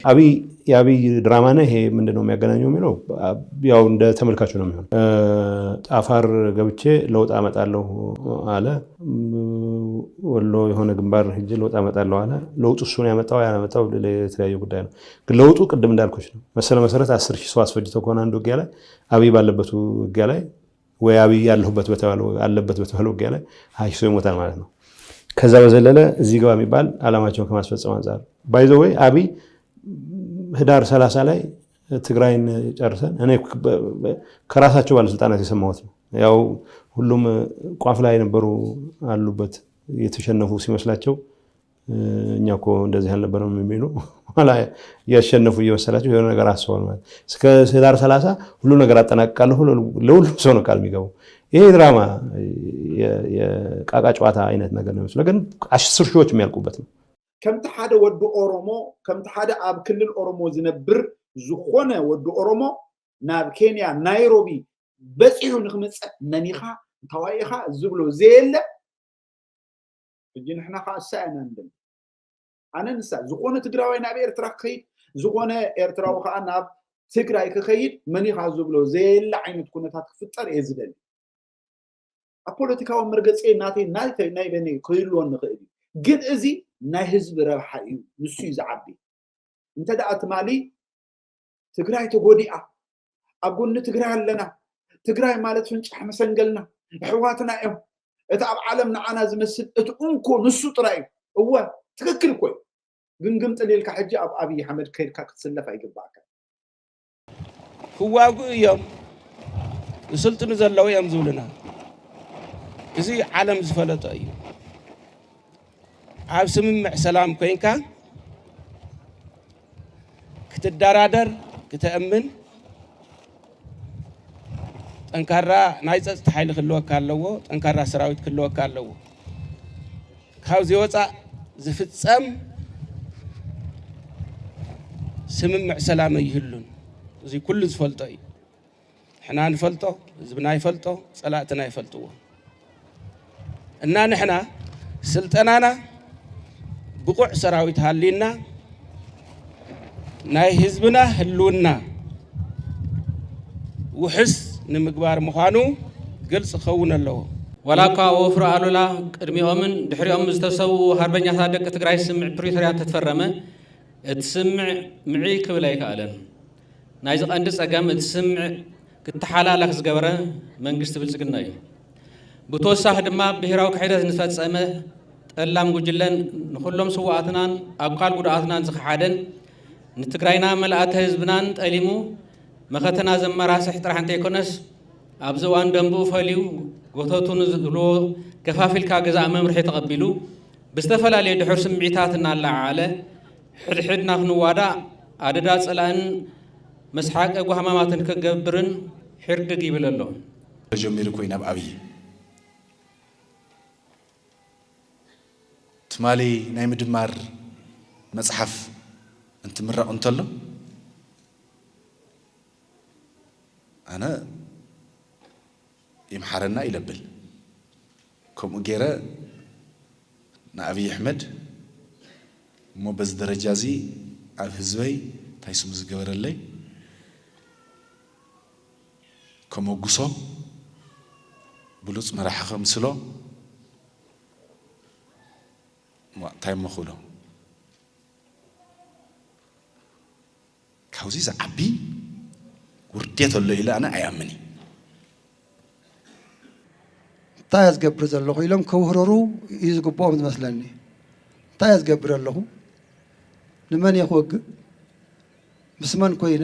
የአብይ ድራማ ነው ይሄ ምንድነው የሚያገናኘው የሚለው ያው እንደ ተመልካቹ ነው የሚሆነው። አፋር ገብቼ ለውጥ አመጣለሁ አለ። ወሎ የሆነ ግንባር ሄጄ ለውጥ አመጣለሁ አለ። ለውጡ እሱ ነው ያመጣው ያመጣው ለተለያየ ጉዳይ ነው። ግን ለውጡ ቅድም እንዳልኩሽ ነው መሰረት 10,000 ሰው አስፈጅተው ከሆነ አንድ ውጊያ ላይ አብይ ባለበት ውጊያ ላይ ወይ አብይ ያለበት በተባለው ውጊያ ላይ 20 ሰው ይሞታል ማለት ነው። ከዛ በዘለለ እዚህ ጋር የሚባል አላማቸውን ከማስፈጸም አንፃር ባይ ዘ ወይ አብይ ህዳር 30 ላይ ትግራይን ጨርሰን እኔ ከራሳቸው ባለስልጣናት የሰማሁት ነው። ያው ሁሉም ቋፍ ላይ ነበሩ አሉበት የተሸነፉ ሲመስላቸው እኛ እኮ እንደዚህ አልነበረም የሚሉ ኋላ ያሸነፉ እየመሰላቸው የሆነ ነገር አስበዋል ማለት እስከ ህዳር 30 ሁሉ ነገር አጠናቅቃለሁ ለሁሉም ሰው ነው ቃል የሚገቡ። ይሄ ድራማ የቃቃ ጨዋታ አይነት ነገር ነው የሚመስለው፣ ግን 10 ሺዎች የሚያልቁበት ነው። ከምቲ ሓደ ወዲ ኦሮሞ ከምቲ ሓደ ኣብ ክልል ኦሮሞ ዝነብር ዝኾነ ወዲ ኦሮሞ ናብ ኬንያ ናይሮቢ በፂሑ ንክመፅእ መኒኻ እንተዋኢኻ ዝብሎ ዘየለ እጂ ንሕና ከዓ እሳያና ንብል ኣነ ንሳ ዝኾነ ትግራዋይ ናብ ኤርትራ ክኸይድ ዝኾነ ኤርትራዊ ከዓ ናብ ትግራይ ክኸይድ መኒኻ ዝብሎ ዘየለ ዓይነት ኩነታት ክፍጠር እየ ዝደሊ። ኣብ ፖለቲካዊ መርገፂ ናተይ ናይ በኒ ክህልዎ ንኽእል እዩ፣ ግን እዚ ናይ ህዝቢ ረብሓ እዩ ንሱ እዩ ዝዓቢ። እንተ ደኣ ትማሊ ትግራይ ተጎዲኣ ኣብ ጎኒ ትግራይ ኣለና ትግራይ ማለት ፍንጫሕ መሰንገልና ኣሕዋትና እዮም እቲ ኣብ ዓለም ንዓና ዝመስል እቲ እንኮ ንሱ ጥራይ እዩ እወ ትክክል ኮይ ግን ግምጥል ኢልካ ሕጂ ኣብ ኣብይ ኣሕመድ ከይድካ ክትስለፍ ኣይግባእካ። ክዋግኡ እዮም ዝስልጥኑ ዘለዉ እዮም ዝብሉና እዚ ዓለም ዝፈለጦ እዩ። ኣብ ስምምዕ ሰላም ኮይንካ ክትደራደር ክትእምን ጠንካራ ናይ ፀጥታ ሓይሊ ክህልወካ ኣለዎ፣ ጠንካራ ሰራዊት ክህልወካ ኣለዎ። ካብዚ ወፃእ ዝፍፀም ስምምዕ ሰላም ይህሉን እዚ ኩሉ ዝፈልጦ እዩ። ንሕና ንፈልጦ ህዝብና ይፈልጦ ፀላእትና ይፈልጥዎ እና ንሕና ስልጠናና ብቁዕ ሰራዊት ሃሊና ናይ ህዝብና ህልውና ውሕስ ንምግባር ምዃኑ ግልጽ ክኸውን ኣለዎ። ወላ እኳ ወፍሮ ኣሉላ ቅድሚኦምን ድሕሪኦም ዝተሰዉ ሃርበኛታት ደቂ ትግራይ ስምዕ ፕሪቶርያ ተተፈረመ እቲ ስምዕ ምዒ ክብል ኣይከኣለን። ናይዚ ቀንዲ ፀገም እቲ ስምዕ ክትሓላላክ ዝገበረ መንግስቲ ብልፅግና እዩ። ብተወሳኺ ድማ ብሄራዊ ክሕደት ንፈፀመ ጠላም ጉጅለን ንኩሎም ስዋኣትናን ኣብ ቃል ጉድኣትናን ዝኸሓደን ንትግራይና መልእተ ህዝብናን ጠሊሙ መኸተና ዘመራስሕ ጥራሕ እንተይኮነስ ኣብዚ እዋን ደንብኡ ፈልዩ ጎተቱ ንዝብልዎ ከፋፊልካ ገዛእ መምርሒ ተቐቢሉ ብዝተፈላለየ ድሑር ስምዒታት እናላዓለ ሕድሕድና ክንዋዳእ ኣደዳ ፀላእን መስሓቀ ጓህማማትን ክገብርን ሕርድግ ይብል ኣሎ። ተጀሚሩ ኮይና ኣብ ኣብይ ትማሊ ናይ ምድማር መፅሓፍ እንትምረቕ እንተሎ ኣነ ይምሓረና ይለብል ከምኡ ገይረ ንኣብይ ኣሕመድ እሞ በዚ ደረጃ እዚ ኣብ ህዝበይ እንታይ ስሙ ዝገበረለይ ከመጉሶ ብሉፅ መራሒ ከምስሎ እንታይ መኽብሎ ካብዚ ዝዓቢ ውርደት ኣሎ ኢለ ኣነ ኣያምኒ። እንታይ እየ ዝገብር ዘለኹ ኢሎም ከውህረሩ እዩ ዝግብኦም ዝመስለኒ። እንታይ እየ ዝገብር ኣለኹ ንመን እየ ክወግእ ምስ መን ኮይነ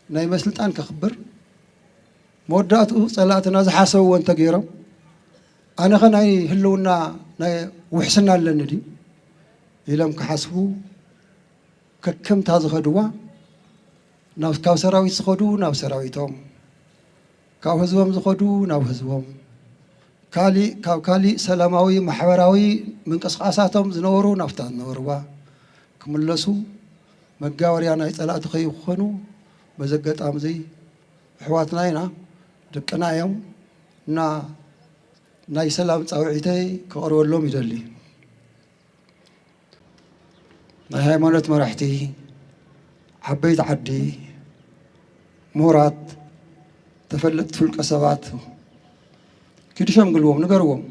ናይ መስልጣን ከኽብር መወዳእትኡ ፀላእትና ዝሓሰብዎ እንተገይሮም ኣነ ኸ ናይ ህልውና ናይ ውሕስና ኣለኒ ድዩ ኢሎም ክሓስቡ ከከምታ ዝኸድዋ ካብ ሰራዊት ዝኸዱ ናብ ሰራዊቶም ካብ ህዝቦም ዝኸዱ ናብ ህዝቦም ካብ ካሊእ ሰላማዊ ማሕበራዊ ምንቅስቃሳቶም ዝነበሩ ናብታ ዝነበርዋ ክምለሱ መጋወርያ ናይ ፀላእቲ ከይኮኑ በዚ ኣጋጣሚ እዚ ኣሕዋትና ኢና ደቅና እዮም እና ናይ ሰላም ፃውዒተይ ከቕርበሎም ይደሊ። ናይ ሃይማኖት መራሕቲ عبيت عدي مورات تفلت فلك سبات كيدشام قلوهم نقروهم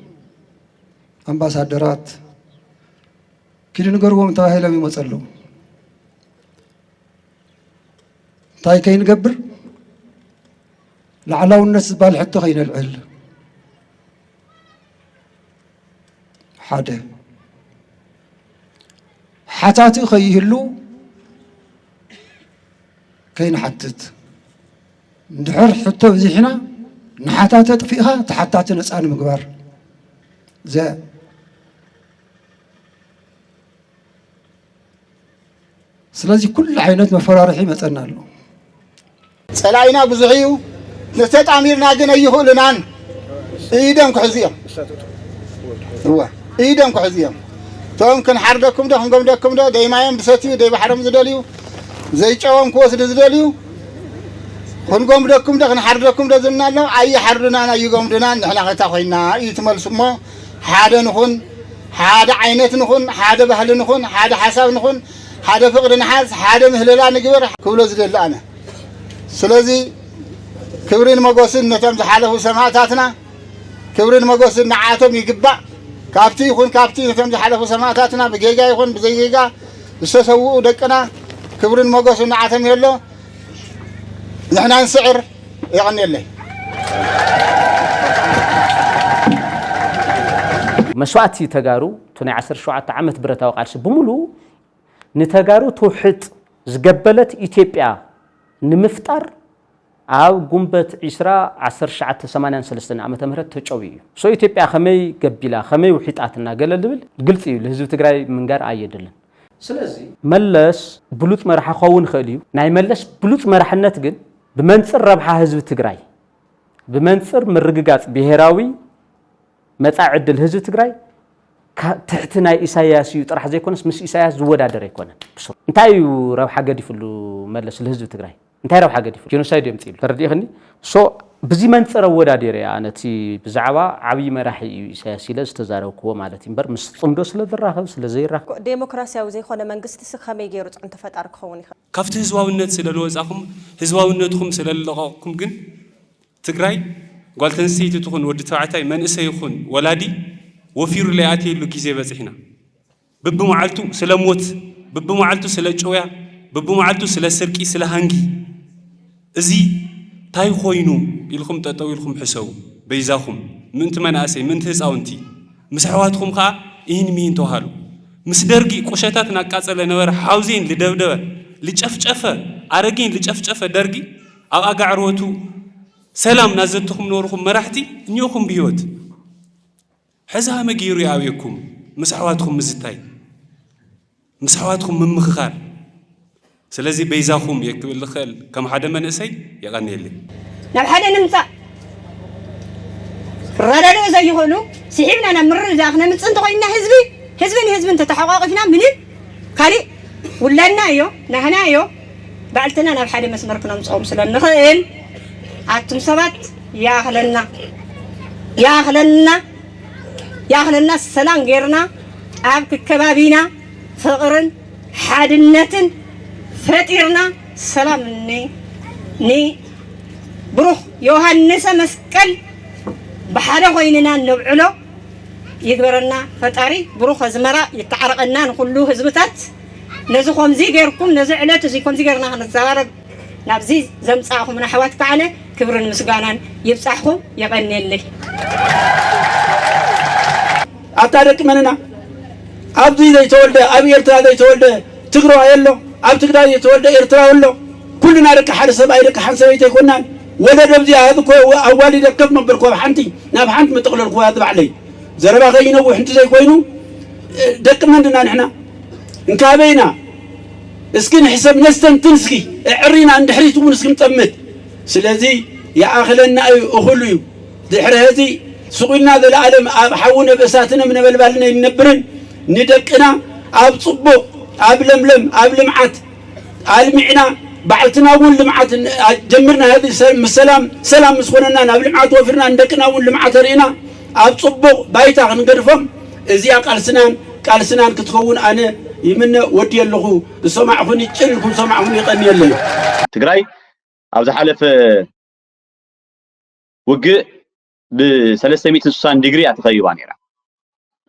أمباسادرات كيد نقروهم تاهي لم يمثلوا تاي كين قبر لعلو الناس بالحتى خين العل حدا حتاتي خيهلو كين حتت ندحر حتى بزيحنا نحتاتت فيها تحتات نسأل مقبار زي سلازي كل عينات مفرارحي مثلنا له سلاينا بزغيو نستط عميرنا جنا يهولنان ايدم كحزيم هو ايدم كحزيم توم كن حردكم ده كنقمدكم ده دايمايم بساتيو داي بحرم زدليو زي چاوم كوس زدليو كنقمدكم ده حردكم ده زنالو اي حردنا انا يقمدنا نحنا غتا خوينا يتملسمو حاده نكون حاده عينت نكون حاده بحل نكون حاده حساب نكون حاده فقر نحاس حاده مهللا نجبر كبلو زدل انا سلازي كبرين مقوسن نتم زحاله سماعاتنا كبرين مقوسن نعاتم يقبع كابتي يكون كابتي نتم زحاله سماعاتنا بجيجا يكون بجيجا استسووا دقنا كبرين مقوسن نعاتم يلو نحن نسعر يعني اللي مسواتي تجارو تني 17 عامت برتا وقالش بمولو نتجارو توحد زقبلت إثيوبيا نمفتر أو جنبت إسراء 1983 عام تمرت تجوي سو إثيوبيا خمي قبيلة خمي وحيتاتنا قال الدول قلت إيه لهزو تجري من جار عيدلن سلازي ملش بلوت مرح خون خليو ناي ملش بلوت مرح نتجن بمنصر ربحها هزو تجري بمنصر مرققات بهراوي متعد الهزو تجري تحتنا إساياس يطرح زي كونس مس إساياس زودا دري كونه انتايو ربحها قد يفلو ملش الهزو تجري انتي راه حاجه دي جينوسايد يمثل ترديخني سو بزي منصر ودا انا تي بزعبا عبي مراحي سياسيله استزاركو معناتي امبر مس صمدو سلا دراخب سلا زيرا ديمقراسياوي زي خونه منغست سخمي غيرو انت فطار كون يخ كافت هزواونت سلا لوصاكم هزواونتكم سلا لقاكم كن تግራይ ጓልተንሲቲ ትኹን ወዲ ተባዕታይ መንእሰይ ይኹን ወላዲ ወፊሩ ለያቲ ሉ ግዜ በጽሕና በብመዓልቱ ስለሞት በብመዓልቱ ስለጨውያ በብመዓልቱ ስለስርቂ ስለሃንጊ እዚ ታይ ኾይኑ ኢልኩም ጠጠው ኢልኩም ሕሰው በይዛኩም ምንት መናእሰይ ምንት ህፃውንቲ ምስሕዋትኩም ካ ይህን ሚን ተዋሃሉ ምስ ደርጊ ቁሸታት ናቃጸለ ነበረ ሓውዜን ልደብደበ ልጨፍጨፈ አረጊን ልጨፍጨፈ ደርጊ ኣብ ኣጋዕሮቱ ሰላም ናዘትኩም ኖርኩም መራሕቲ እኞኩም ብህይወት ሕዛ መጊሩ ያብየኩም ምስሕዋትኩም ምዝታይ ምስሕዋትኩም ምምኽኻር ስለዚህ በይዛኩም የክብል ለኸል ከም ሓደ መንእሰይ የቀነየለ ናብ ሓደ ንምፃ ረዳዶ ዘይሆኑ ሲሒብና ነምር ዛኽነ ምፅንት ኮይና ህዝብን ተተሓቋቂፍና ምንም ካሊ ውላድናዮ ናህናዮ ባዕልትና ናብ ሓደ መስመር ክነምፅኦም ስለንኽእል ኣቱም ሰባት ያኽለና ሰላም ጌርና ኣብ ከባቢና ፍቕርን ሓድነትን ፈጢርና ሰላም ኒ ብሩኽ ዮሐንስ መስቀል بحاله خويننا نبعله يقبرنا فتاري بروخ زمرا يتعرقنا نخلوه زبطات نزخهم زي غيركم نزعلات زيكم زي غيرنا نتزارب نابزي زمصاخم من حوات كعله كبر المسغانان يبصحكم يقني لي አታደቅ መንና አብዚ ዘይተወልደ አብ ኤርትራ ዘይተወልደ ትግሮ አየሎ አብ ትግራይ ዘይተወልደ ኤርትራ ወሎ ኩልና ደቂ ሓደ ሰብ አይደቂ ሓንሰበይተ ይኮናን ወደ ደብዚ አብኮ አዋሊ ደከፍ መበልኮ ሓንቲ ናብ ሓንቲ መጥቅለልኮ ያድባዕለይ ዘረባ ከይነው ሕንቲ ዘይኮይኑ ደቂ መንና ንሕና እንካበይና እስኪ ንሕሰብ ነስተንትን እስኪ ዕሪና እንድሕሪቱ ውን እስኪ ምጠምት ስለዚ يأخلنا أخلو دحر هذه سقولنا ذا العالم حاولنا بأساتنا من بلبلنا ينبرن ندقنا أب صبو أب لملم أب لمعت المعنا بعتنا أول لمعت جمرنا هذه السلام سلام مسخوننا أب لمعت وفرنا ندقنا أول لمعت رينا أب صبو بايتا نقرفهم زي قال سنان كتخون أنا يمنا ودي اللهو سمعوني تشلكم سمعوني قني اللي تجري أو زحلف وجه ب360 ديجري أتخيبان يرا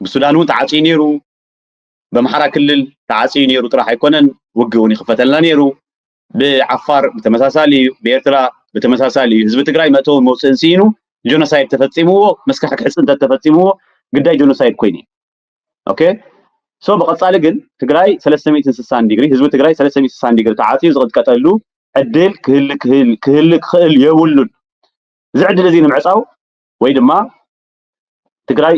بالسودان وانت عاطي نيرو بمحرا كلل تعاطي نيرو ترى حيكونن وجهوني خفتلنا نيرو بعفار بتمساسالي بإرترا بتمساسالي حزب تجري متو موسنسينو جونوسايد تفتصموه مسكحك حس انت تفتصموه قداي جونوسايد كويني اوكي سو بقصاله ግን ትግራይ 360 ዲግሪ ህዝብ ትግራይ 360 ዲግሪ ተዓጽዩ ዝቅጥቀጠሉ ዕድል ክህል የብሉን ዝዕድል እዚ ንምዕፃው ወይ ድማ ትግራይ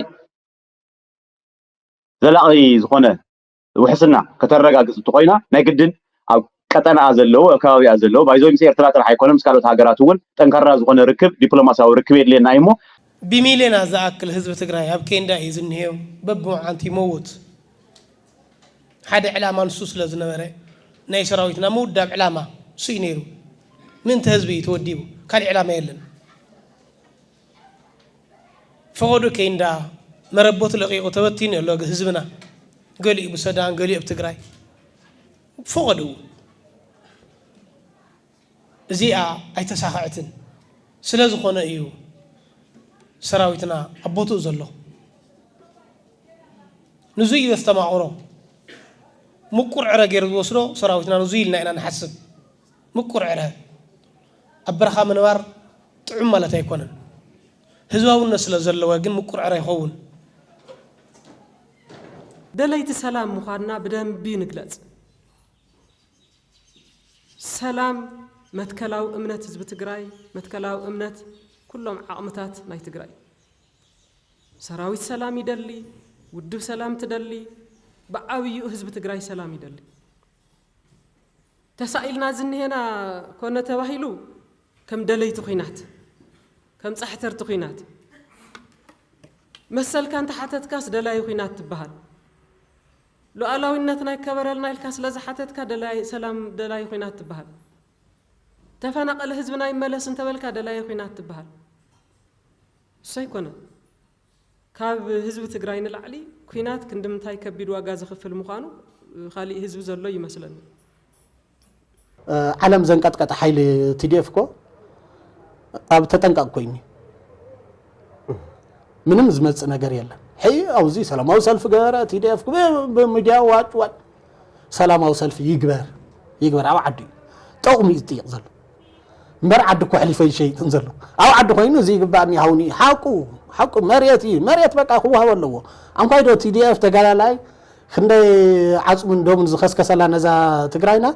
ዘላቂ ዝኾነ ውሕስና ከተረጋግጽ እንትኾይና ናይ ግድን ኣብ ቀጠና ዘለዎ ከባቢያ ዘለዎ ባይዞ ምስ ኤርትራ ጥራሕ ኣይኮነም ምስ ካልኦት ሃገራት እውን ጠንካራ ዝኾነ ርክብ ዲፕሎማሲያዊ ርክብ የድልየና እሞ بميلنا زاكل حزب تግራይ ኣብ ኬንዳ ይዝንሄው በብዓንቲ ይመውት حدا علامة نصوص لازنبرة ناي سراويتنا مودة بعلامة سينيرو من تهزبي توديو كان علامة يلن فقدو كيندا مربوط لقي وتبتين اللي حزبنا قالي بسودان قالي بتግራይ فقدو زيا اي تساخعتن سلازخونه ايو سراويتنا ابوتو زلو نزوي يستمعوا مكور عرا غير وصلو سراويتنا نزيلنا إنا نحسب مكور عرا أبرخا منوار طعم مالت يكونن هزواو الناس لزلوا واجن مكور عرا يخون دليت سلام مخارنا بدم بينقلت سلام متكلاو امنت حزب تግራይ متكلاو امنت كلهم عقمتات ناي تግራይ سراويت سلام يدلي ودب سلام تدلي بعوي حزب تግራይ سلام يدلي تسائلنا زنينا كنا تباهيلو كم دليت خينات كم صحترت خينات مسل كان تحتت كاس دلاي خينات تبهل لو الاوينتنا يكبرلنا الكاس لزحتت كدلاي سلام دلاي خينات تبهل تفنقل حزبنا يملس انت بالك دلاي خينات تبهل سيكون كاب حزب تግራይ نلعلي ኩናት ክንድምታይ ከቢድ ዋጋ ዝኽፍል ምዃኑ ኻሊእ ህዝብ ዘሎ ይመስለኒ ዓለም ዘንቀጥቀጠ ኃይል TDF ኮ ኣብ ተጠንቀቅ ኮይኒ ምንም ዝመጽ ነገር የለም ሄይ አውዚ ሰላማዊ ሰልፍ ገበረ TDF ኮ በሚዲያ ዋጭ ሰላማዊ ሰልፍ ይግበር ኣብ ዓዲ ጠቕሚ ይጥይቅ ዘሎ مر عد كو حليفي شيء تنزل او عد خوينو زي غباني هاوني حقو مريت بقى هو ولو ام كايدو TDF تغالالاي خندي عصم دوم زخسكسلا نزا تግራይና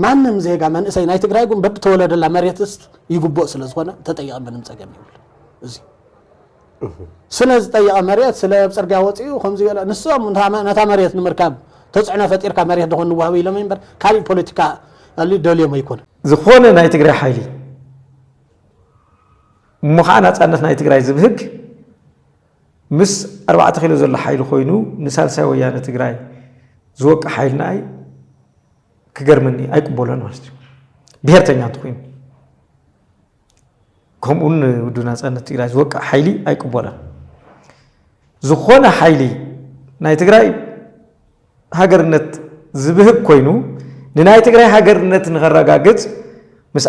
ማንም ዜጋ መንእሰይ ናይ ትግራይ ግን በብ ተወለደላ መሬትስ ይግቦ ስለዝኾነ ተጠይቀ ምንም ጸገም ይብል እዚ ስለዚ ጠይቀ መሬት ስለ ጽርግያ ወጪው ከምዚ ይላ ንሶም ነታ መሬት ንምርካብ ተጽዕኖ ፈጢርካ መሬት ደኾን ወሃብ ኢሎም እምበር ካሊ ፖለቲካ اللي دولي ما يكون زخونه ناي تግራይ حالي مخانا صنف ناي تግራይ زبهق مس 4 كيلو زل حيل خوينو نسالسا ويانه تግራይ زوق حيلناي كغرمني ايقبولن ማለት ብሄርተኛ ትኩኝ ከምኡን ውዱና صنف تግራይ زوق حيلي ايقبولن زخونه حيلي ناي تግራይ هاجرنت زبهق ኮይኑ ንናይ ትግራይ ሃገርነት ንኸረጋግጽ ምስ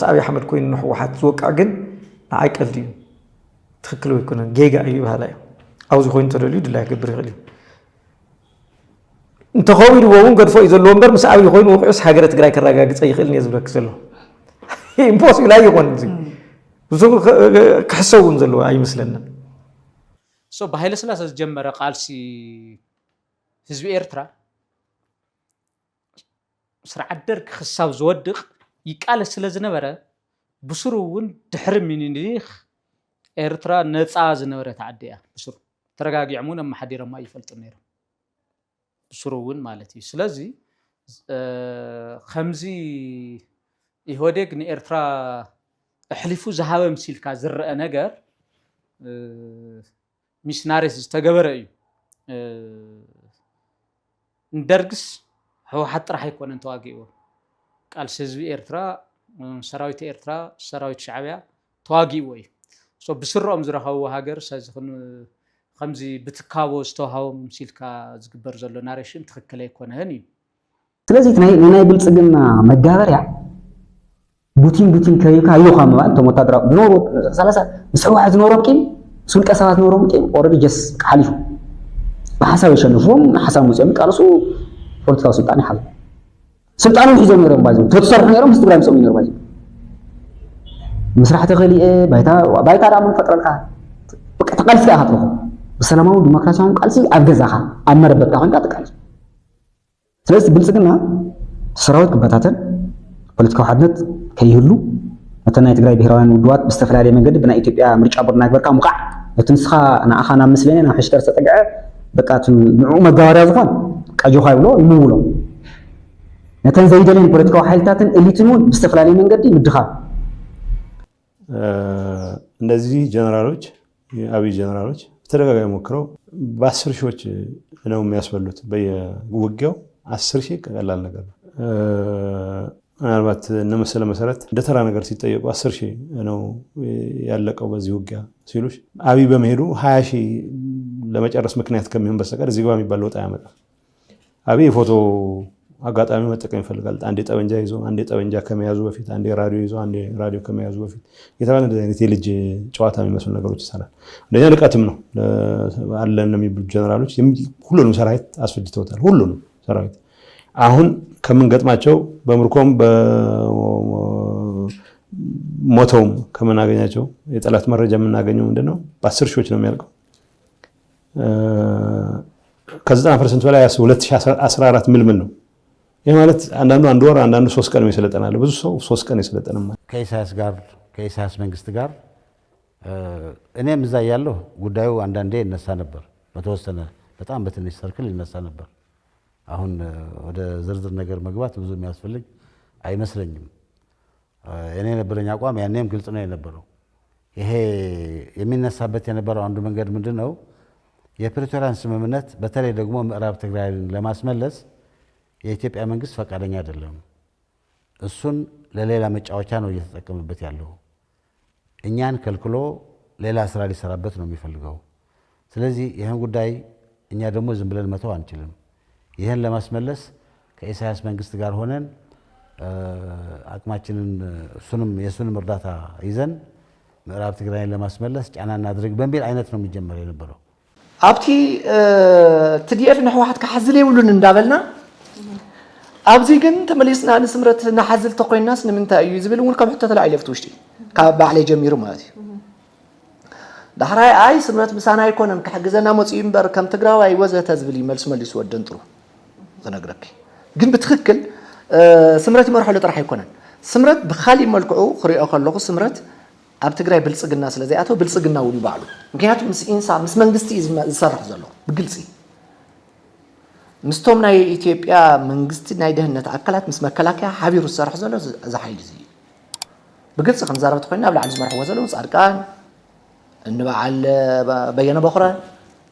አብይ አሕመድ ኮይኑ ንሕወሓት ዝወቃዕ ግን ንዓይ ቀልዲ እዩ ትክክል ይኮነን ጌጋ እዩ ባህላዩ አውዚ ኮይኑ ተደልዩ ድላይ ግብር ይኽእል እንተኸውሉ ወውን ገድፎ እዩ ዘሎ እምበር ምስ አብይ ኮይኑ ወቂዑስ ሃገረ ትግራይ ከረጋግጽ ይኽእል ነው ዝብለክ ዘሎ ኢምፖሲብል ኣይኮን እዚ ብዙ ክሕሰውን ዘሎ ኣይመስለንን በኃይለ ሥላሴ ዝጀመረ ቃልሲ ህዝቢ ኤርትራ ስርዓት ደርግ ክሳብ ዝወድቕ ይቃለ ስለ ዝነበረ ብስሩውን ድሕሪ ሚኒሊክ ኤርትራ ነፃ ዝነበረ ተዓዲያ ብስሩ ተረጋጊዕሙን አማሓዲረማ ይፈልጥ ነይሩ ብስሩውን ማለት እዩ ስለዚ ከምዚ ኢህወዴግ ንኤርትራ እሕሊፉ ዝሃበ ምሲልካ ዝረአ ነገር ሚስናሪስ ዝተገበረ እዩ እንደርግስ هو حتى راح يكون أنت واقعي قال سيزبي إيرترا سراويت إيرترا سراويت شعبية تواقعي وي بسرعة مزرعة هو هاجر سازخن ከምዚ ብትካቦ ዝተውሃቦም ሲልካ ዝግበር ዘሎ ናሬሽን ትክክል ኣይኮነን እዩ ስለዚህ ናይ ብልጽግና መጋበርያ ቡቲን ከይካ ይውኻ ማለት ተሞታድራ ኖሮ 30 مسحوحት ኖሮ ቂም ሱልቀ ሰባት ኖሮም ቂም ኦሬዲ ጀስ ቃሊፉ በሐሳብ የሸንፉም ሐሳብ ሙዚየም ቃልሱ ፖለቲካው ስልጣን ይሐል ስልጣኑ ሒዞም ነሮም ባይዘው ተተሰርሑ ነሮም ትግራይ ምጽም ነሮም ባይዘው መስራሕተ ኸሊእ ባይታ ዳሙን ፈጥረልካ በቃ ተቃልስካ አትረኹ በሰላማዊ ዲሞክራሲያዊ ቃልሲ አብገዛኻ አመረበትካ ሆንካ ተቃልስ ስለዚህ ብልጽግና ሰራዊት ክበታተን ፖለቲካዊ ሓድነት ከይህሉ ነተናይ ትግራይ ብሔራውያን ውድባት ብዝተፈላለየ መንገዲ ብናይ ኢትዮጵያ ምርጫ ቦርድ ናግበርካ ሙቃዕ እቲ ንስኻ ንኣኻ ናብ ምስለኔ ናብ ሕሽከር ዝተጠግዐ በቃ ንዕኡ መጋበርያ ዝኾን ቀጆኻ ይብሎ ይምውሎ ነተን ዘይደለን ፖለቲካዊ ሓይልታትን ኤሊትን እውን ብዝተፈላለየ መንገዲ ምድኻብ እነዚህ ጀነራሎች የአብይ ጀነራሎች ተደጋጋሚ ሞክረው በ10 ሺዎች ነው የሚያስበሉት በየውጊያው 10 ሺህ ቀላል ነገር ነው ምናልባት እነመሰለ መሰረት እንደተራ ነገር ሲጠየቁ 10 ሺህ ነው ያለቀው በዚህ ውጊያ ሲሉሽ አብይ በመሄዱ 20 ሺህ ለመጨረስ ምክንያት ከሚሆን በስተቀር እዚህ ጋር የሚባል ለውጥ አያመጣም አብይ ፎቶ አጋጣሚ መጠቀም ይፈልጋል አንዴ ጠበንጃ ይዞ አንዴ ጠበንጃ ከመያዙ በፊት አንዴ ራዲዮ ይዞ አንዴ ራዲዮ ከመያዙ በፊት የተባለ እንደዚህ አይነት የልጅ ጨዋታ የሚመስሉ ነገሮች ይሰራል እንደኛ ልቀትም ነው አለን የሚባሉ ጀነራሎች ሁሉንም ሰራዊት አስፈጅተውታል ሁሉንም ሰራዊት አሁን ከምን ገጥማቸው በምርኮም በሞተውም ከመናገኛቸው የጠላት መረጃ የምናገኘው ምንድነው በ10 ሺዎች ነው የሚያልቀው ከ90% በላይ 2014 ምልምል ነው ይሄ ማለት አንዳንዱ አንድ ወር አንዳንዱ 3 ቀን ይሰለጠናል ብዙ ሰው 3 ቀን ይሰለጠናል ከኢሳያስ መንግስት ጋር እኔም እዛ ያለው ጉዳዩ አንዳንዴ ይነሳ ነበር በተወሰነ በጣም በትንሽ ሰርክል ይነሳ ነበር አሁን ወደ ዝርዝር ነገር መግባት ብዙ የሚያስፈልግ አይመስለኝም እኔ ነበረኛ አቋም ያኔም ግልጽ ነው የነበረው ይሄ የሚነሳበት የነበረው አንዱ መንገድ ምንድነው የፕሪቶሪያን ስምምነት በተለይ ደግሞ ምዕራብ ትግራይን ለማስመለስ የኢትዮጵያ መንግስት ፈቃደኛ አይደለም እሱን ለሌላ መጫወቻ ነው እየተጠቀመበት ያለው እኛን ከልክሎ ሌላ ስራ ሊሰራበት ነው የሚፈልገው ስለዚህ ይሄን ጉዳይ እኛ ደግሞ ዝም ብለን መተው አንችልም ይሄን ለማስመለስ ከኢሳያስ መንግስት ጋር ሆነን አቅማችንን የሱንም እርዳታ ይዘን ምዕራብ ትግራይን ለማስመለስ ጫና እናድርግ በሚል አይነት ነው የሚጀመር የነበረው ኣብቲ ትዲኤፍ ንሕወሓት ክሓዝል የብሉን እንዳበልና ኣብዚ ግን ተመሊስና ንስምረት ናሓዝል ተኮይናስ ንምንታይ እዩ ዝብል እውን ከም ሕቶ ተላዒለ ኣብቲ ውሽጢ ካብ ባዕለይ ጀሚሩ ማለት እዩ ዳሕራይ ኣይ ስምረት ምሳና ኣይኮነን ክሕግዘና መፅኡ እምበር ከም ትግራዋይ ወዘተ ዝብል ይመልስ መሊሱ ወደን ጥሩ ዝነግረኪ ግን ብትክክል ስምረት ይመርሖ ጥራሕ ኣይኮነን ስምረት ብኻሊእ መልክዑ ክሪኦ ከለኹ ስምረት ኣብ ትግራይ ብልጽግና ስለዘይኣቶ ብልጽግና እውን ይባዕሉ ምክንያቱም ምስ ኢንሳ ምስ መንግስቲ ዝሰርሕ ዘሎ ብግልፂ ምስቶም ናይ ኢትዮጵያ መንግስቲ ናይ ደህንነት ኣካላት ምስ መከላከያ ሓቢሩ ዝሰርሕ ዘሎ ዝሓይል እዚ ብግልፂ ክንዛረብ ተኮይና ኣብ ላዕሊ ዝመርሕዎ ዘለዉ ጻድቃን እንበዓል በየነ በኽረ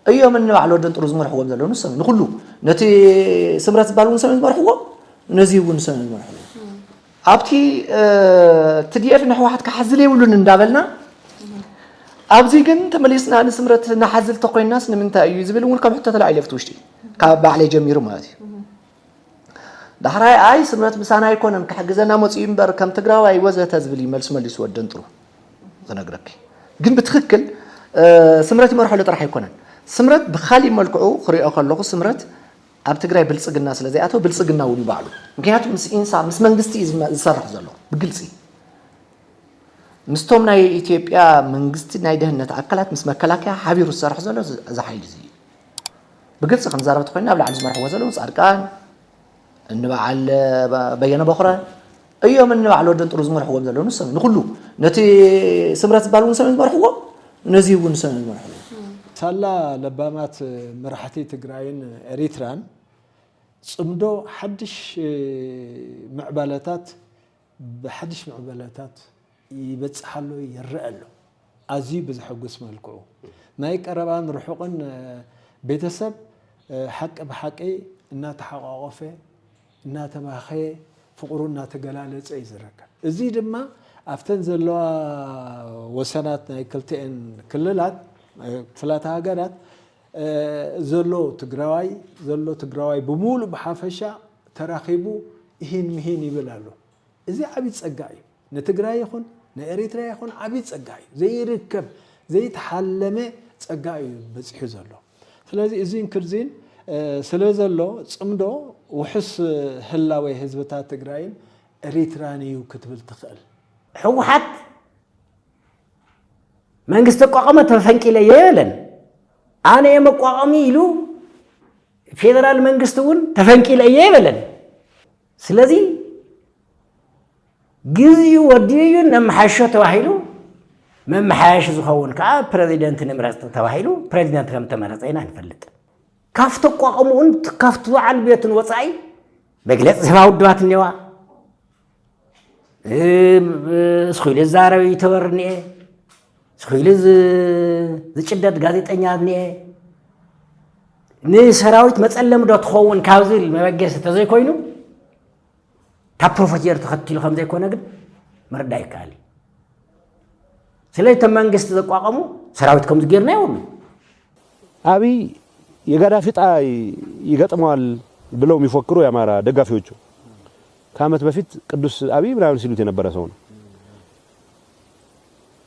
እዮም እንበዓል ወደን ጥሩ ዝመርሕዎም ዘለዉ ንሰብ ንኩሉ ነቲ ስምረት ዝበሃል እውን ሰብ ዝመርሕዎ ነዚ እውን ሰብ ዝመርሕዎ ኣብቲ ትዲኤፍ ንሕወሓት ክሓዝል የብሉን እንዳበልና ኣብዚ ግን ተመሊስና ንስምረት ናሓዝል ተኮይናስ ንምንታይ እዩ ዝብል እውን ከም ሕቶ ተላዒለ ኣብቲ ውሽጢ ካብ ባዕለይ ጀሚሩ ማለት እዩ ዳሕራይ ኣይ ስምረት ምሳና ኣይኮነን ክሕግዘና መፅኡ እምበር ከም ትግራዋይ ወዘተ ዝብል ይመልስ መሊሱ ወደን ጥሩ ዝነግረኪ ግን ብትክክል ስምረት ይመርሖ ጥራሕ ኣይኮነን ስምረት ብኻሊእ መልክዑ ክሪኦ ከለኹ ስምረት ኣብ ትግራይ ብልጽግና ስለዘይኣቶ ብልጽግና እውን ይባዕሉ ምክንያቱም ምስ ኢንሳ ምስ መንግስቲ ዝሰርሕ ዘሎ ብግልፂ ምስቶም ናይ ኢትዮጵያ መንግስቲ ናይ ደህንነት ኣካላት ምስ መከላከያ ሓቢሩ ዝሰርሕ ዘሎ ዝሓይል እዚ ብግልፂ ክንዛረብ ተኮይና ኣብ ላዕሊ ዝመርሕዎ ዘለዉ ጻድቃን እንበዓል በየነ በኽረ እዮም እንበዓል ወደን ጥሩ ዝመርሕዎም ዘለዉ ንሰብ ንኩሉ ነቲ ስምረት ዝበሃል እውን ሰብ ዝመርሕዎ ነዚ እውን ሰብ ዝመርሕዎ ሳላ ለባማት መራሕቲ ትግራይን ኤሪትራን ጽምዶ ሓድሽ ምዕባለታት ብሓድሽ ምዕባለታት ይበጽሓሉ ይረአሉ ኣዝዩ ብዝሐጉስ መልክዑ ናይ ቀረባን ርሑቕን ቤተሰብ ሓቂ ብሓቂ እናተሓቋቆፈ እናተማኸየ ፍቅሩ እናተገላለጸ ይዝረከብ እዚ ድማ ኣፍተን ዘለዋ ወሰናት ናይ ክልተን ክልላት ክፍላት ሃገራት ዘሎ ትግራዋይ ብሙሉ ብሓፈሻ ተራኺቡ ይህን ምሂን ይብላሉ እዚ ዓቢ ፀጋ እዩ ንትግራይ ይኹን ንኤርትራ ይኹን ዓቢ ፀጋ እዩ ዘይርከብ ዘይተሓለመ ፀጋ እዩ በፂሑ ዘሎ ስለዚ እዚ እንክርዚን ስለ ዘሎ ጽምዶ ውሕስ ህላወይ ህዝብታት ትግራይን ኤርትራን እዩ ክትብል ትኽእል ሕወሓት መንግስት ተቋቋመ ተፈንቂለ የለን ኣነ የመቋቋሚ ኢሉ ፌደራል መንግስቱን ተፈንቂለ የበለን ስለዚ ግዝዩ ወዲዩ ነምሓሾ ተባሂሉ መምሓሽ ዝኸውን ከዓ ፕሬዚደንት ንምረጽ ተባሂሉ ፕሬዚደንት ከም ተመረጸ ኢና ንፈልጥ ካፍቶ ቋቋሙን ካፍቶ ዓልቤትን ወጻኢ በግለጽ ህባው ድባት ነዋ ስኹይል ዛረብ ይተወርኒ ስኹይል ዝጭደድ ጋዜጠኛ ነየ ንሰራዊት መጸለም ዶ ትኸውን ካብዝል መበገሰ ተዘይኮይኑ ካብ ፕሮፌሰር ተኸትሉ ከም ዘይኮነ ግን መርዳይ ካሊ ስለዚህ መንግስት ተቋቋሙ ሰራዊት ከም ዝገርና ይወሉ አብይ የጋዳፊ ዕጣ ይገጥመዋል ብለው የሚፎክሩ የአማራ ደጋፊዎቹ ከዓመት በፊት ቅዱስ አብይ ምናምን ሲሉት የነበረ ሰው ነው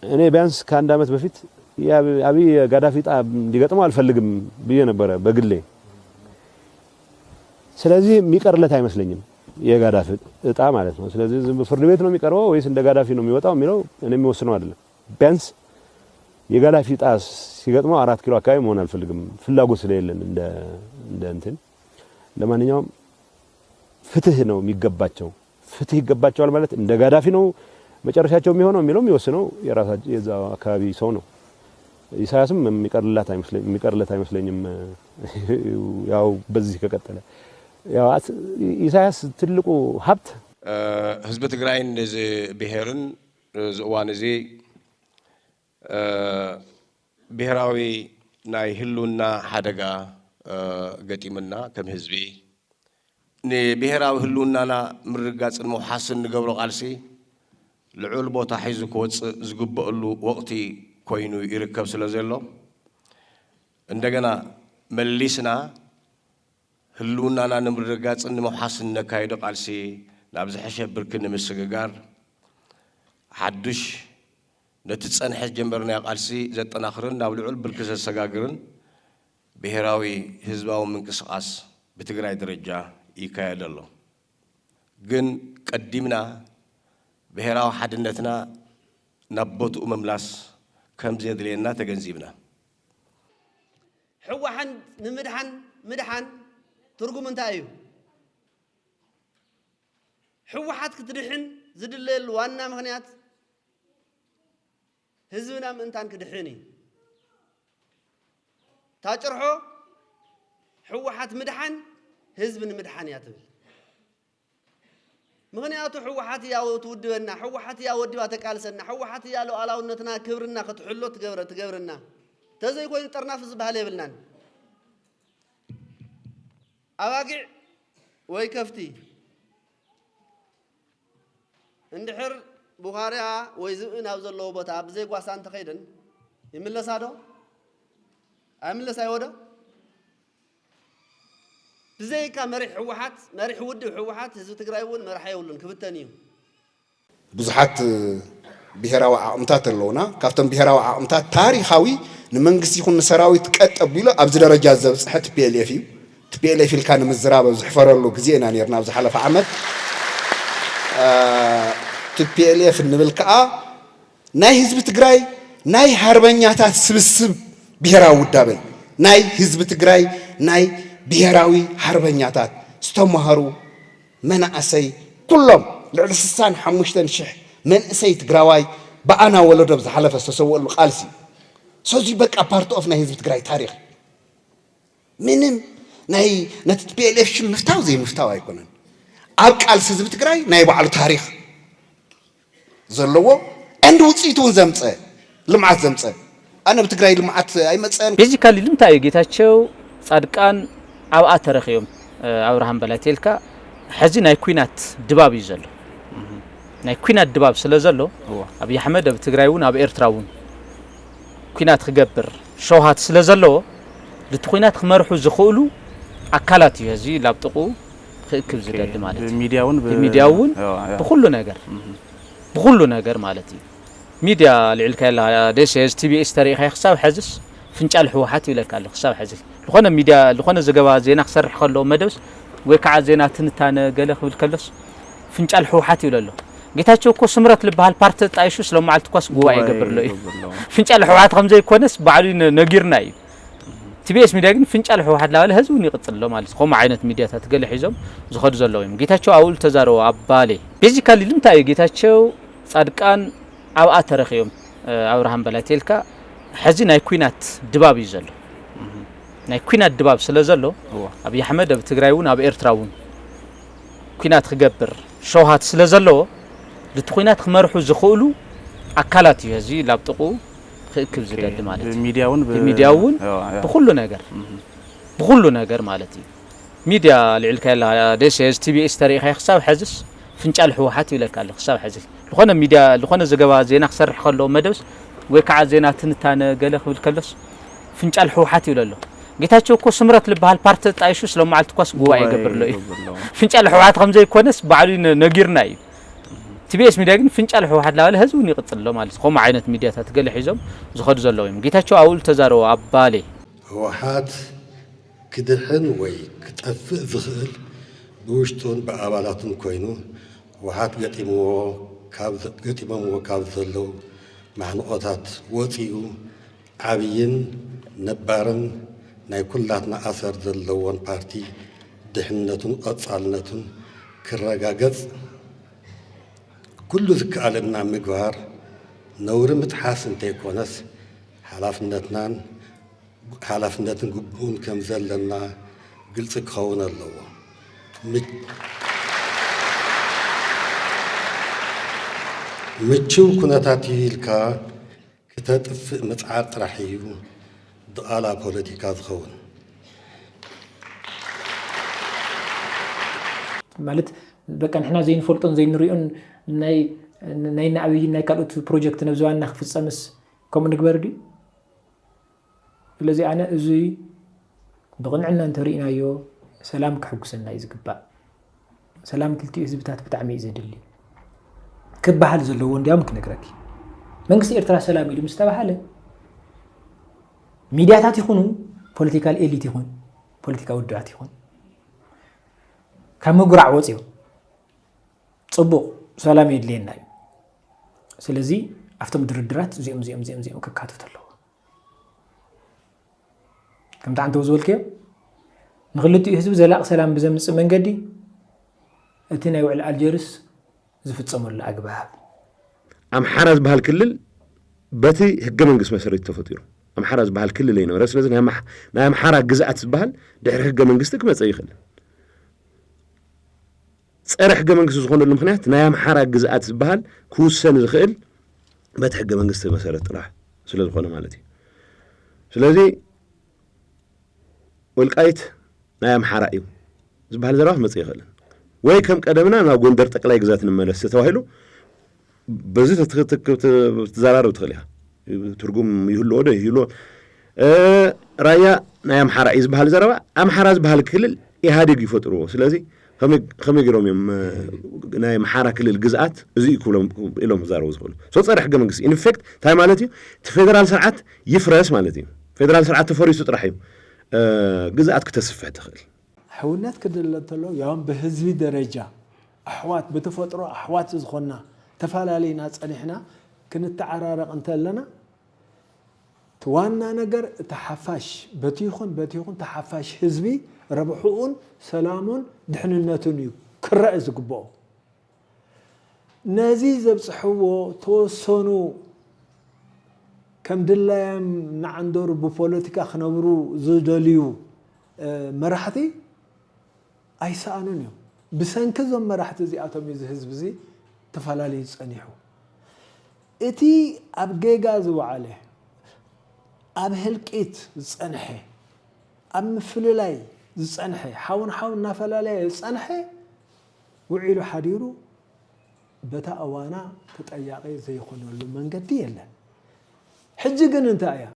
እኔ ቢያንስ ከአንድ ዓመት በፊት አብይ የጋዳፊ ዕጣ እንዲገጥመው አልፈልግም ብዬ ነበረ በግሌ ስለዚህ የሚቀርለት አይመስለኝም የጋዳፊ ዕጣ ማለት ነው ስለዚህ ፍርድ ቤት ነው የሚቀርበው ወይስ እንደ ጋዳፊ ነው የሚወጣው የሚለው እኔ የሚወስነው አይደለም ቢያንስ የጋዳፊ ዕጣ ሲገጥመው 4 ኪሎ አካባቢ መሆን አልፈልግም ፍላጎት ስለሌለን እንደ እንትን ለማንኛውም ፍትህ ነው የሚገባቸው ፍትህ ይገባቸዋል ማለት እንደ ጋዳፊ ነው መጨረሻቸው የሚሆነው የሚለው የሚወስነው የራሳቸው የዛው አካባቢ ሰው ነው ኢሳያስም የሚቀርለት አይመስለኝም ያው በዚህ ከቀጠለ ያው ኢሳያስ ትልቁ ሀብት ህዝብ ትግራይ እንደዚህ ብሔርን ዝዋን እዚ ብሔራዊ ናይ ህልውና ሓደጋ ገጢምና ከም ህዝቢ ንብሔራዊ ህልውናና ምርጋፅን መውሓስን ንገብሮ ቃልሲ ልዑል ቦታ ሒዙ ክወፅእ ዝግበአሉ ወቅቲ ኮይኑ ይርከብ ስለ ዘሎ እንደገና መሊስና ህልውናና ንምርጋፅን ንምውሓስን ነካይዶ ቃልሲ ናብ ዝሐሸ ብርክ ንምስግጋር ሓዱሽ ነቲ ፀንሐ ጀመርና ቃልሲ ዘጠናኽርን ናብ ልዑል ብርክ ዘሰጋግርን ብሔራዊ ህዝባዊ ምንቅስቃስ ብትግራይ ደረጃ ይካየድ ኣሎ ግን ቀዲምና ብሔራዊ ሓድነትና ናብ ቦትኡ መምላስ ከም ዘድልየና ተገንዚብና ሕወሓት ንምድሓን ትርጉም እንታይ እዩ ሕወሓት ክትድሕን ዝድለየሉ ዋና ምክንያት ህዝብና ምእንታን ክድሕን እዩ ታጭርሖ ሕወሓት ምድሓን ህዝብ ንምድሓን እያ ትብል ምክንያቱ ሕወሓት እያ ትውድበና ሕወሓት እያ ወዲባ ተቃልሰና ሕወሓት እያ ሉዓላውነትና ክብርና ክትሕሎ ትገብርና ተዘይኮይኑ ጠርናፍ ዝበሃል የብልናን ኣባጊዕ ወይ ከፍቲ እንድሕር ቡኻርያ ወይ ዝብእ ናብ ዘለዎ ቦታ ብዘይ ጓሳ እንተኸይደን ይምለሳ ዶ ኣይምለሳ ይወዶ ብዘይካ መሪሕ ሕወሓት መሪሕ ውድብ ሕወሓት ህዝቢ ትግራይ እውን መራሒ የብሉን ክብተን እዩ ብዙሓት ብሔራዊ ዓቕምታት ኣለውና ካብቶም ብሔራዊ ዓቕምታት ታሪኻዊ ንመንግስቲ ይኹን ንሰራዊት ቀጥ ኣቢሉ ኣብዚ ደረጃ ዘብፅሐ ቲፒኤልኤፍ እዩ ቲፒኤልኤፍ ኢልካ ንምዝራብ ኣብ ዝሕፈረሉ ግዜ ኢና ነርና ኣብ ዝሓለፈ ዓመት ቲፒኤልኤፍ እንብል ከዓ ናይ ህዝቢ ትግራይ ናይ ሃርበኛታት ስብስብ ብሔራዊ ውዳበ ናይ ህዝቢ ትግራይ ናይ ብሔራዊ ሃርበኛታት ዝተምሃሩ መናእሰይ ኩሎም ልዕሊ 65,000 መንእሰይ ትግራዋይ በኣና ወለዶ ብዝሓለፈ ዝተሰውአሉ ቃልሲ ሰዚ በቃ ፓርት ኦፍ ናይ ህዝቢ ትግራይ ታሪክ ምንም ናይ ነቲ ቲፒኤልኤፍ ሽም ምፍታው ዘይምፍታው ኣይኮነን ኣብ ቃልሲ ህዝቢ ትግራይ ናይ ባዕሉ ታሪክ ዘለዎ እንድ ውፅኢቱ እውን ዘምፀ ልምዓት ዘምፀ ኣነ ብትግራይ ልምዓት ኣይመፀን ቤዚካሊ ልምታይ እዩ ጌታቸው ጻድቃን ኣብኣ ተረኺዮም ኣብርሃም በላቴልካ ሕዚ ናይ ኩናት ድባብ እዩ ዘሎ ናይ ኩናት ድባብ ስለ ዘሎ ኣብይ ኣሕመድ ኣብ ትግራይ እውን ኣብ ኤርትራ እውን ኩናት ክገብር ሸውሃት ስለ ዘለዎ لتخوينات خمرحو زخولو أكلات يهزي لابتقو خيكب زداد مالتي ميدياون بكل نجار مالتي ميديا لعلك لها ديس تي بي اس تاريخ حساب حزس فنجال حوحات يلك على حساب حزس لخونا ميديا لخونا زجوا زينا خسرح خلو مدوس ويكع زينا تنتانا قالخ بالكلس فنجال حوحات يلله قيتاتشو كو سمرت لبهال بارت تعيشوس لو معلت كوس قوا يقبر له فنجال حوحات خمزه يكونس بعدين نغيرنا تي بي اس ميديا ግን ፍንጫል ህወሓት ላባለ ህዝቡን ይቅጽል ማለት ቆም አይነት ሚዲያታት ገለ ሒዞም ዝኸዱ ዘለውም ጌታቸው አውል ተዛረው አባሌ ቤዚካሊ ልምታይ ጌታቸው ጻድቃን አብአ ተረኺዮም አብርሃም በላቴልካ ሕዚ ናይ ኩናት ድባብ ይዘሎ ናይ ኩናት ድባብ ስለዘሎ አብይ አሕመድ ኣብ ትግራይውን ኣብ ኤርትራውን ኩናት ክገብር ሸውሃት ስለዘሎ ልትኩናት ክመርሑ ዝኽእሉ አካላት እዩ ሕዚ ላብጥቁ خيكب زداد مالتي ميدياون بكل نجار مالتي ميديا لعلك لها ديس تي بي اس تاريخ حساب حزس فنجال حوحات يلك على حساب حزس لخونا ميديا لخونا زجوا زينا خسرح خلو مدوس ويكع زينا تنتانا قالخ بالكلس فنجال حوحات يلله قيتاتشو كو سمرت لبهال بارت تعيشوس لو معلت كوس قوا يقبر له فنجال حوحات خمزه يكونس بعدين نغيرنا تي بي اس ميديا ግን ፍንጫል ህወሓት ላባለ ህዝቡን ይቅጽል ማለት ቆም አይነት ሚዲያታት ገለ ሒዞም ዝኸዱ ዘለውም ጌታቸው አውል ተዛረው አባሌ ህወሓት ክድሕን ወይ ክጠፍእ ዝኽእል ብውሽጡን በአባላቱን ኮይኑ ህወሓት ገጢሞምዎ ካብ ዘለው ማዕንቆታት ወፂኡ ዓብይን ነባርን ናይ ኩላትና ኣሰር ዘለዎን ፓርቲ ድሕነቱን ቀጻልነቱን ክረጋገጽ كل ذكالنا مقبار نور متحاس انتي كونس حلفنتنا قبون كم زلنا قلت كون الله متشو كنتاتي الكا كتاتف متعاط رحيو دقالا بوليتيكا زخون مالت بكا نحنا زين فولطن زين نريون ناي نعبي ناي كالوت بروجكت نبزوان ناخ في السمس كم نكبر دي الذي أنا أزوي بغنعنا نترينا يو سلامك حقسنا يزقبا سلام كلتي إزبتات بتعمي زدلي كبحال زلون ديامك نكركي منكسي إرترا سلامي دي مستبحاله ميدياتات يخونو بوليتيكال إليت يخون بوليتيكا ودعات يخون كم قرع وطيو صبو سلام يدلينا سلازي أفتم دردرات زيم ككاتو تلو كم تعنتو زول كيف نغلطي يحسب زلاق سلام بزمن من قدي أتينا يوعل الجرس زفت صمر الأقباب أم حرز بهالكلل بتي هجم من قسم سريت تفطيره أم حرز بهالكلل لينا رأس لازم نعم حرق جزءات بهال دحر هجم من قستك ما تأيخل صرح حق منقص زخون المخنات نايم حرق جزءات زبال كوسن زخيل بتحق منقص مسألة راح سلازم خونه مالتي سلازي والقايت نايم حرقيو زبال زراف مصيخل ወይ ከም ቀደምና ናብ ጎንደር ጠቅላይ ግዛት እንመለስ ተባሂሉ በዚህ ተዘራረብ ትኸልያ ትርጉም ይሁሉ ወደ ይሁሉ ራያ ናይ አምሓራ ይዝባሃል ዘረባ አምሓራ ዝባሃል ክልል ኢህአዴግ ይፈጥሩ ስለዚህ ከመግሮም ናይ አምሓራ ክልል ግዛት እዚ ይኩሎም ኢሎም ዘራው ዝኸሉ ሶ ጸረ ሕገ መንግስት ኢንፌክት ታይ ማለት እዩ ፌደራል ስርዓት ይፍረስ ማለት እዩ ፌደራል ስርዓት ተፈሪሱ ጥራሕ እዩ ግዛት ከተስፍሕ ትኽእል حونات كدلتلو يوم بهزبي درجة أحوات بتفطروا أحوات زخنا تفعلالي ناس أنحنا كنت تعرارق أنت لنا توانا نجر تحفاش بتيخون تحفاش هزبي ربحون سلامون دحن الناتونيو كرأز قبو نازيز بصحوه توصنو كم دلايم نعندور ببوليتيكا خنبرو زدليو مرحتي أيسانونيو بسنكزم مرحت زي أتوم يزهز بزي تفعلالي يصنيحو إتي أبجيجاز وعليه أبهلكيت يصنحي أم فللاي يصنحي حاون نفللاي يصنحي وعيلو حديرو بتا أوانا تتأياقي زي خنولو من قدي يلا حجي قن انت أيا